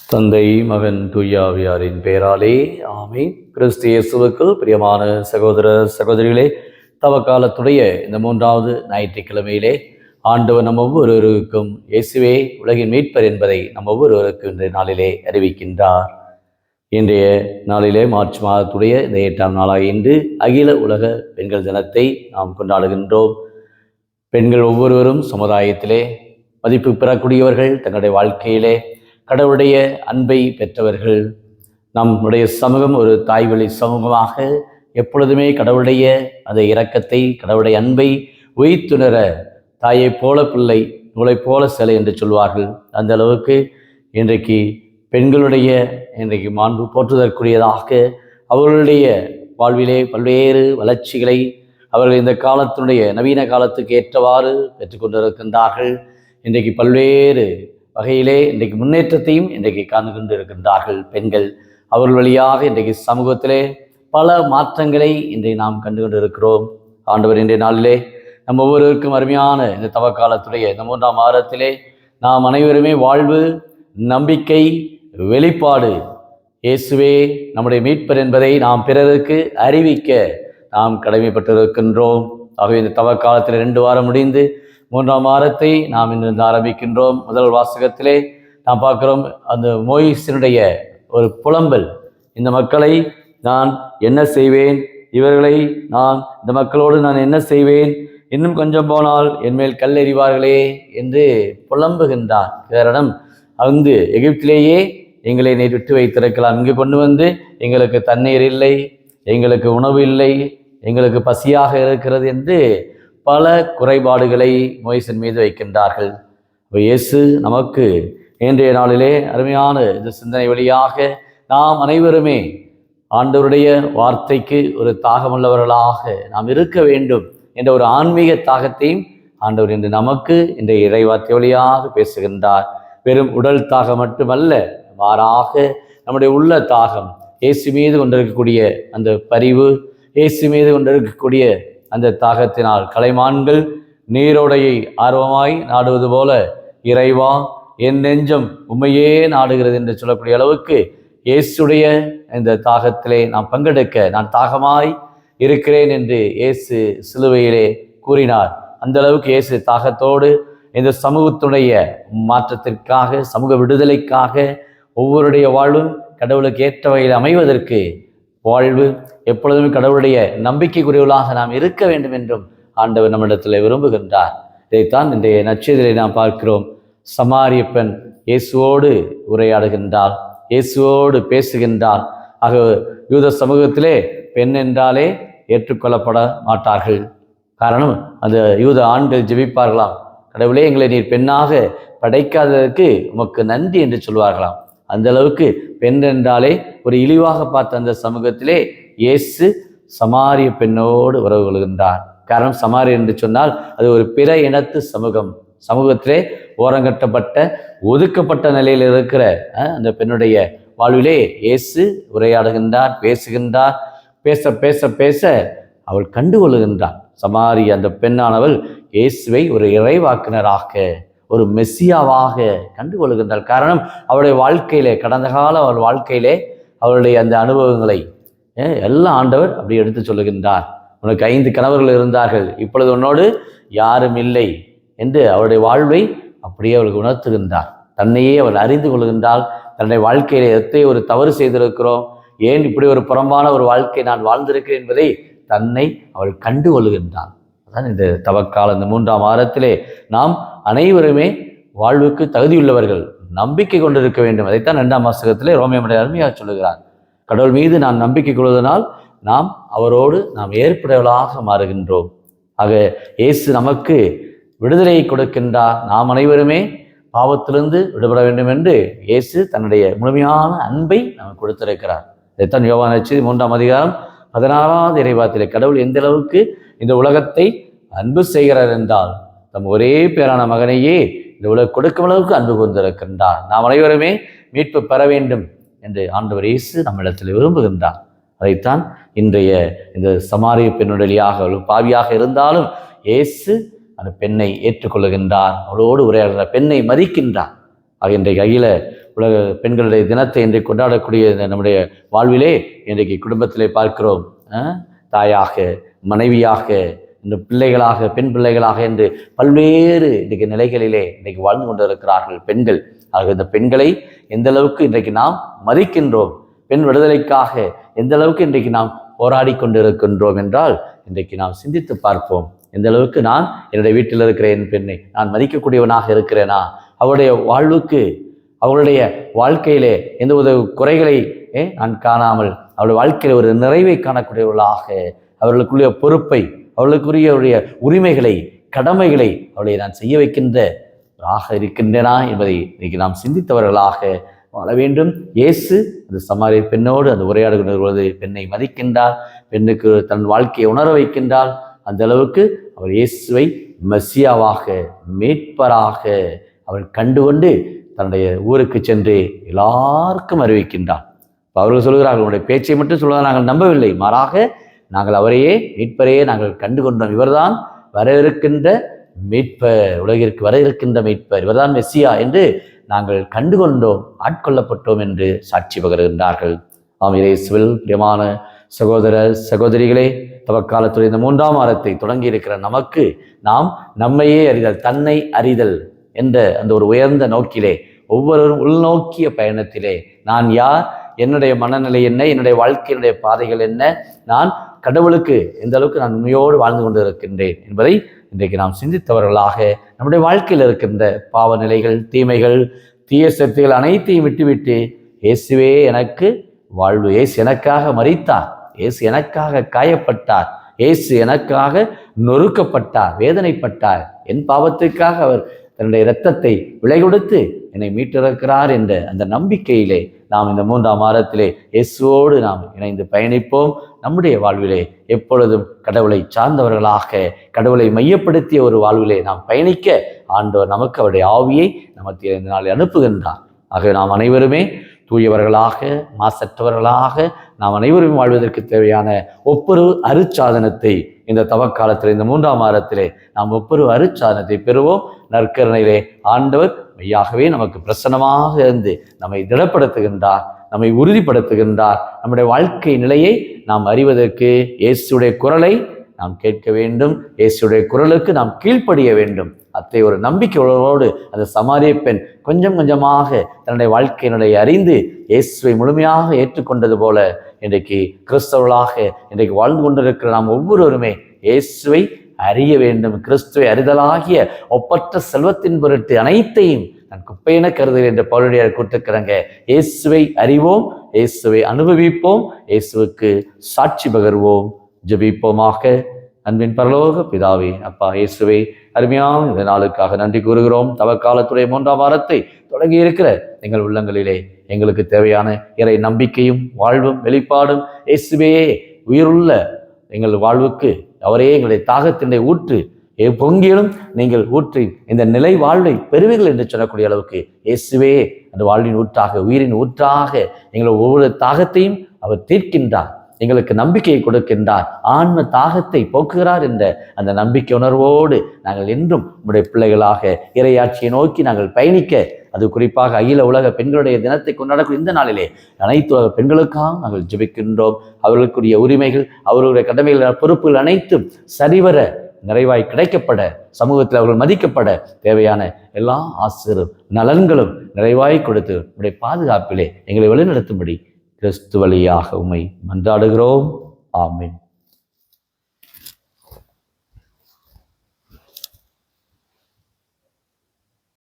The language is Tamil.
தந்தை மகன் தூயாவியாரின் பெயராலே ஆமென். கிறிஸ்து இயேசுவுக்குள் பிரியமான சகோதர சகோதரிகளே, தவக்காலத்துடைய இந்த 3வது ஞாயிற்றுக்கிழமையிலே ஆண்டவர் நம் ஒவ்வொருவருக்கும் இயேசுவே உலகின் மீட்பர் என்பதை நம் ஒவ்வொருவருக்கும் இந்த நாளிலே அறிவிக்கின்றார். இன்றைய நாளிலே மார்ச் மாதத்துடைய இந்த 8ஆம் நாளாக இன்று அகில உலக பெண்கள் தினத்தை நாம் கொண்டாடுகின்றோம். பெண்கள் ஒவ்வொருவரும் சமுதாயத்திலே மதிப்பு பெறக்கூடியவர்கள், தங்களுடைய வாழ்க்கையிலே கடவுளுடைய அன்பை பெற்றவர்கள். நம்முடைய சமூகம் ஒரு தாய்வழி சமூகமாக எப்பொழுதுமே கடவுளுடைய அந்த இரக்கத்தை, கடவுளுடைய அன்பை உயிர்த்துணர தாயை போல பிள்ளை, நூலை போல சிலை என்று சொல்வார்கள். அந்த அளவுக்கு இன்றைக்கு பெண்களுடைய மாண்பு போற்றுதற்குரியதாக அவர்களுடைய வாழ்விலே பல்வேறு வளர்ச்சிகளை அவர்கள் இந்த காலத்தினுடைய நவீன காலத்துக்கு ஏற்றவாறு பெற்றுக்கொண்டிருக்கின்றார்கள். இன்றைக்கு பல்வேறு வகையிலே இன்றைக்கு முன்னேற்றத்தையும் இன்றைக்கு காண் கொண்டு இருக்கின்றார்கள் பெண்கள். அவர்கள் வழியாக இன்றைக்கு சமூகத்திலே பல மாற்றங்களை இன்றைக்கு நாம் கண்டு கொண்டு இருக்கிறோம். ஆண்டவர் இன்றைய நாளிலே நம்ம ஒவ்வொருவருக்கும் அருமையான இந்த தவக்காலத்துடைய இந்த 3ஆம் வாரத்திலே நாம் அனைவருமே வாழ்வு, நம்பிக்கை, வெளிப்பாடு, இயேசுவே நம்முடைய மீட்பர் என்பதை நாம் பிறருக்கு அறிவிக்க நாம் கடமைப்பட்டிருக்கின்றோம். ஆகவே இந்த தவக்காலத்தில் 2 வாரம் முடிந்து 3ஆம் வாரத்தை நாம் இன்று ஆரம்பிக்கின்றோம். முதல் வாசகத்திலே நாம் பார்க்கிறோம், அந்த மோயிசினுடைய ஒரு புலம்பல். இந்த மக்களை நான் என்ன செய்வேன், இவர்களை இந்த மக்களோடு நான் என்ன செய்வேன், இன்னும் கொஞ்சம் போனால் என்மேல் கல்லெறிவார்களே என்று புலம்புகின்றார். காரணம், எகிப்திலேயே எங்களை நீ விட்டு வைத்திருக்கலாம், இங்கு கொண்டு வந்து எங்களுக்கு தண்ணீர் இல்லை, எங்களுக்கு உணவு இல்லை, எங்களுக்கு பசியாக இருக்கிறது என்று பல குறைபாடுகளை மோயிசின் மீது வைக்கின்றார்கள். இயேசு நமக்கு இன்றைய நாளிலே அருமையான இந்த சிந்தனை வழியாக நாம் அனைவருமே ஆண்டவருடைய வார்த்தைக்கு ஒரு தாகமுள்ளவர்களாக நாம் இருக்க வேண்டும் என்ற ஒரு ஆன்மீக தாகத்தையும் ஆண்டவர் இன்று நமக்கு இன்றைய இறைவார்த்தை வழியாக பேசுகின்றார். வெறும் உடல் தாகம் மட்டுமல்ல, மாறாக நம்முடைய உள்ள தாகம், இயேசு மீது கொண்டிருக்கக்கூடிய அந்த பரிவு, இயேசு மீது கொண்டிருக்கக்கூடிய அந்த தாகத்தினால் கலைமான்கள் நீரோடையை ஆர்வமாய் நாடுவது போல இறைவா என் நெஞ்சம் உம்மையே நாடுகிறது என்று சொல்லக்கூடிய அளவுக்கு இயேசுடைய இந்த தாகத்திலே நாம் பங்கெடுக்க நான் தாகமாய் இருக்கிறேன் என்று இயேசு சிலுவையிலே கூறினார். அந்த அளவுக்கு இயேசு தாகத்தோடு இந்த சமூகத்துடைய மாற்றத்திற்காக, சமூக விடுதலைக்காக, ஒவ்வொருடைய வாழ்வும் கடவுளுக்கு ஏற்ற வகையில் அமைவதற்கு, வாழ்வு எப்பொழுதும் கடவுளுடைய நம்பிக்கைக்குரியவர்களாக நாம் இருக்க வேண்டும் என்றும் ஆண்டவர் நம்மிடத்தில் விரும்புகின்றார். இதைத்தான் இன்றைய நற்செய்தியிலே நாம் பார்க்கிறோம். சமாரிய பெண் இயேசுவோடு உரையாடுகின்றார், இயேசுவோடு பேசுகின்றார். ஆக யூத சமூகத்திலே பெண் என்றாலே ஏற்றுக்கொள்ளப்பட மாட்டார்கள். காரணம், அந்த யூத ஆண்கள் ஜெபிப்பார்களாம், கடவுளே எங்களை நீர் பெண்ணாக படைக்காததற்கு உமக்கு நன்றி என்று சொல்வார்களாம். அந்த அளவுக்கு பெண் என்றாலே ஒரு இழிவாக பார்த்த அந்த சமூகத்திலே இயேசு சமாரிய பெண்ணோடு உறவு கொள்கின்றார். காரணம், சமாரி என்று சொன்னால் அது ஒரு பிற இனத்து சமூகம். சமூகத்திலே ஓரங்கட்டப்பட்ட, ஒதுக்கப்பட்ட நிலையில் இருக்கிற அந்த பெண்ணுடைய வாழ்விலே இயேசு உரையாடுகின்றார், பேசுகின்றார். பேச பேச பேச அவள் கண்டுகொள்ளுகின்றாள். சமாரி அந்த பெண்ணானவள் இயேசுவை ஒரு இறைவாக்கினராக, ஒரு மெஸ்ஸியாவாக கண்டுகொள்கின்றாள். காரணம், அவளுடைய வாழ்க்கையிலே, கடந்த கால அவள் வாழ்க்கையிலே அவளுடைய அந்த அனுபவங்களை எல்லாம் ஆண்டவர் அப்படி எடுத்து சொல்லுகின்றார். உனக்கு 5 கணவர்கள் இருந்தார்கள், இப்பொழுது உன்னோடு யாரும் இல்லை என்று அவருடைய வாழ்வை அப்படியே அவளுக்கு உணர்த்துகின்றார். தன்னையே அவள் அறிந்து கொள்கின்றாள். தன்னுடைய வாழ்க்கையில எத்தனை ஒரு தவறு செய்திருக்கிறோம், ஏன் இப்படி ஒரு புறம்பான ஒரு வாழ்க்கை நான் வாழ்ந்திருக்கிறேன் என்பதை தன்னை அவள் கண்டு கொள்கின்றாள். அதான் இந்த தவக்கால இந்த 3ஆம் வாரத்திலே நாம் அனைவருமே வாழ்வுக்கு தகுதியுள்ளவர்கள், நம்பிக்கை கொண்டிருக்க வேண்டும். அதைத்தான் 2ஆம் வாசகத்திலே ரோமியருடைய அருமையாக சொல்லுகிறார். கடவுள் மீது நாம் நம்பிக்கை கொள்வதனால் நாம் அவரோடு நாம் ஏற்புடையவர்களாக மாறுகின்றோம். ஆக இயேசு நமக்கு விடுதலையை கொடுக்கின்றார். நாம் அனைவருமே பாவத்திலிருந்து விடுபட வேண்டும் என்று இயேசு தன்னுடைய முழுமையான அன்பை நமக்கு கொடுத்திருக்கிறார். இதைத்தான் யோவான் நற்செய்தி 3ஆம் அதிகாரம் 16வது இறைவார்த்தையிலே கடவுள் எந்த அளவுக்கு இந்த உலகத்தை அன்பு செய்கிறார் என்றால், தம் ஒரே பேரான மகனையே இந்த உலகம் கொடுக்கும் அளவுக்கு அன்பு கொண்டிருக்கின்றார். நாம் அனைவருமே மீட்பு பெற வேண்டும் என்று ஆண்டவர் இயேசு நம்மிடத்தில் விரும்புகின்றார். அதைத்தான் இன்றைய இந்த சமாரிய பெண்ணுடலியாக பாவியாக இருந்தாலும் இயேசு அந்த பெண்ணை ஏற்றுக்கொள்ளுகின்றார், அவளோடு உரையாடுகிற பெண்ணை மதிக்கின்றார். ஆக இன்றைக்கு அகில உலக பெண்களுடைய தினத்தை இன்றைக்கு கொண்டாடக்கூடிய நம்முடைய வாழ்விலே இன்றைக்கு குடும்பத்திலே பார்க்கிறோம். தாயாக, மனைவியாக, இந்த பிள்ளைகளாக, பெண் பிள்ளைகளாக என்று பல்வேறு இன்றைக்கு நிலைகளிலே இன்றைக்கு வாழ்ந்து கொண்டிருக்கிறார்கள் பெண்கள். ஆக இந்த பெண்களை எந்த அளவுக்கு இன்றைக்கு நாம் மதிக்கின்றோம், பெண் விடுதலைக்காக எந்த அளவுக்கு இன்றைக்கு நாம் போராடி கொண்டிருக்கின்றோம் என்றால் இன்றைக்கு நாம் சிந்தித்து பார்ப்போம். எந்த அளவுக்கு நான் என்னுடைய வீட்டில் இருக்கிற என் பெண்ணை நான் மதிக்கக்கூடியவனாக இருக்கிறேனா, அவருடைய வாழ்வுக்கு, அவருடைய வாழ்க்கையிலே எந்த ஒரு குறைகளை நான் காணாமல் அவருடைய வாழ்க்கையில் ஒரு நிறைவை காணக்கூடியவர்களாக, அவர்களுக்குரிய பொறுப்பை, அவர்களுக்குரிய உரிமைகளை, கடமைகளை அவளை நான் செய்ய வைக்கின்றவராக இருக்கின்றனா என்பதை இன்னைக்கு நாம் சிந்தித்தவர்களாக வாழ வேண்டும். இயேசு அந்த சமாரிய பெண்ணோடு அந்த உரையாடுகிற பெண்ணை மதிக்கின்றார், பெண்ணுக்கு தன் வாழ்க்கையை உணர வைக்கின்றார். அந்த அளவுக்கு அவள் இயேசுவை மெசியாவாக, மீட்பராக அவள் கண்டுகொண்டு தன்னுடைய ஊருக்கு சென்று எல்லாருக்கும் அறிவிக்கின்றார். அவர்கள் சொல்கிறார்கள், உங்களுடைய பேச்சை மட்டும் சொல்வதாக நாங்கள் நம்பவில்லை, மாறாக நாங்கள் அவரையே மீட்பரையே நாங்கள் கண்டு கொண்டோம். இவர்தான் வர இருக்கின்ற மீட்பர், உலகிற்கு வர இருக்கின்ற மீட்பர், இவர்தான் மெசியா என்று நாங்கள் கண்டுகொண்டோம், ஆட்கொள்ளப்பட்டோம் என்று சாட்சி பகர்கின்றார்கள். இயேசுவில் பிரியமான சகோதர சகோதரிகளே, தவக்காலத்துடைய இந்த 3ஆம் வாரத்தை தொடங்கி இருக்கிற நமக்கு நாம் நம்மையே அறிதல், தன்னை அறிதல் என்ற அந்த ஒரு உயர்ந்த நோக்கிலே, ஒவ்வொருவரும் உள்நோக்கிய பயணத்திலே நான் யார், என்னுடைய மனநிலை என்ன, என்னுடைய வாழ்க்கையினுடைய பாதைகள் என்ன, நான் கடவுளுக்கு எந்த அளவுக்கு நான் உண்மையோடு வாழ்ந்து கொண்டு இருக்கின்றேன் என்பதை இன்றைக்கு நாம் சிந்தித்தவர்களாக நம்முடைய வாழ்க்கையில் இருக்கின்ற பாவ நிலைகள், தீமைகள், தீய சக்திகள் அனைத்தையும் விட்டுவிட்டு இயேசுவே எனக்கு வாழ்வு, இயேசு எனக்காக மரித்தார், இயேசு எனக்காக காயப்பட்டார், இயேசு எனக்காக நொறுக்கப்பட்டார், வேதனைப்பட்டார், என் பாவத்துக்காக அவர் தன்னுடைய இரத்தத்தை விலை கொடுத்து என்னை மீட்டிருக்கிறார் என்ற அந்த நம்பிக்கையிலே நாம் இந்த 3ஆம் வாரத்திலே இயேசுவோடு நாம் இணைந்து பயணிப்போம். நம்முடைய வாழ்விலே எப்பொழுதும் கடவுளை சார்ந்தவர்களாக, கடவுளை மையப்படுத்திய ஒரு வாழ்விலே நாம் பயணிக்க ஆண்டவர் நமக்கு அவருடைய ஆவியை நமக்கு இந்த நாளில் அனுப்புகின்றார். ஆக நாம் அனைவருமே தூயவர்களாக, மாசற்றவர்களாக நாம் அனைவரும் வாழ்வதற்கு தேவையான ஒவ்வொரு அருட்சாதனத்தை இந்த தவக்காலத்தில், இந்த 3ஆம் வாரத்திலே நாம் ஒவ்வொரு அருட்சாதனத்தை பெறுவோம். நற்கருணையிலே ஆண்டவர் மெய்யாகவே நமக்கு பிரசன்னமாக இருந்து நம்மை திடப்படுத்துகின்றார், நம்மை உறுதிப்படுத்துகின்றார். நம்முடைய வாழ்க்கை நிலையை நாம் அறிவதற்கு இயேசுடைய குரலை நாம் கேட்க வேண்டும், இயேசுடைய குரலுக்கு நாம் கீழ்ப்படிய வேண்டும். அத்தை ஒரு நம்பிக்கையோடு அந்த சமாரிய பெண் கொஞ்சம் கொஞ்சமாக தன்னுடைய வாழ்க்கையினுடைய அறிந்து இயேசுவை முழுமையாக ஏற்றுக்கொண்டது போல இன்றைக்கு கிறிஸ்தவர்களாக இன்றைக்கு வாழ்ந்து கொண்டிருக்கிற நாம் ஒவ்வொருவருமே இயேசுவை அறிய வேண்டும். கிறிஸ்துவை அறிதலாகிய ஒப்பற்ற செல்வத்தின் பொருட்டு அனைத்தையும் நான் குப்பையென கருதுகிறேன் என்று பவுலடியார் கூட்டுக்கிறாங்க. இயேசுவை அறிவோம், இயேசுவை அனுபவிப்போம், இயேசுவுக்கு சாட்சி பகர்வோம். ஜெபிப்போமாக. அன்பின் பரலோக பிதாவே, அப்பா இயேசுவை அருமையான இந்த நாளுக்காக நன்றி கூறுகிறோம். தவக்காலத்துடைய 3ஆம் வாரத்தை தொடங்கி இருக்கிற எங்கள் உள்ளங்களிலே எங்களுக்கு தேவையான இறை நம்பிக்கையும் வாழ்வும் வெளிப்பாடும் இயேசுவே உயிருள்ள எங்கள் வாழ்வுக்கு அவரே எங்களுடைய தாகத்தினுடைய ஊற்று பொங்கியலும் நீங்கள் ஊற்றி இந்த நிலை வாழ்வை பெறுவீர்கள் என்று சொல்லக்கூடிய அளவுக்கு இயேசுவே அந்த வாழ்வின் ஊற்றாக, உயிரின் ஊற்றாக எங்கள் ஒவ்வொரு தாகத்தையும் அவர் தீர்க்கின்றார், எங்களுக்கு நம்பிக்கையை கொடுக்கின்றார், ஆன்ம தாகத்தை போக்குகிறார் என்ற அந்த நம்பிக்கை உணர்வோடு நாங்கள் என்றும் உங்களுடைய பிள்ளைகளாக இறையாட்சியை நோக்கி நாங்கள் பயணிக்க, அது குறிப்பாக அகில உலக பெண்களுடைய தினத்தை கொண்டாடக்கூடிய இந்த நாளிலே அனைத்து உலக பெண்களுக்காக நாங்கள் ஜெபிக்கின்றோம். அவர்களுக்குரிய உரிமைகள், அவர்களுடைய கடமைகள், பொறுப்புகள் அனைத்தும் சரிவர நிறைவாய் கிடைக்கப்பட, சமூகத்தில் அவர்கள் மதிக்கப்பட தேவையான எல்லா ஆசிரியரும் நலன்களும் நிறைவாய் கொடுத்து உடைய பாதுகாப்பிலே எங்களை வழிநடத்தும்படி கிறிஸ்து வழியாக உம்மை மன்றாடுகிறோம். ஆமென்.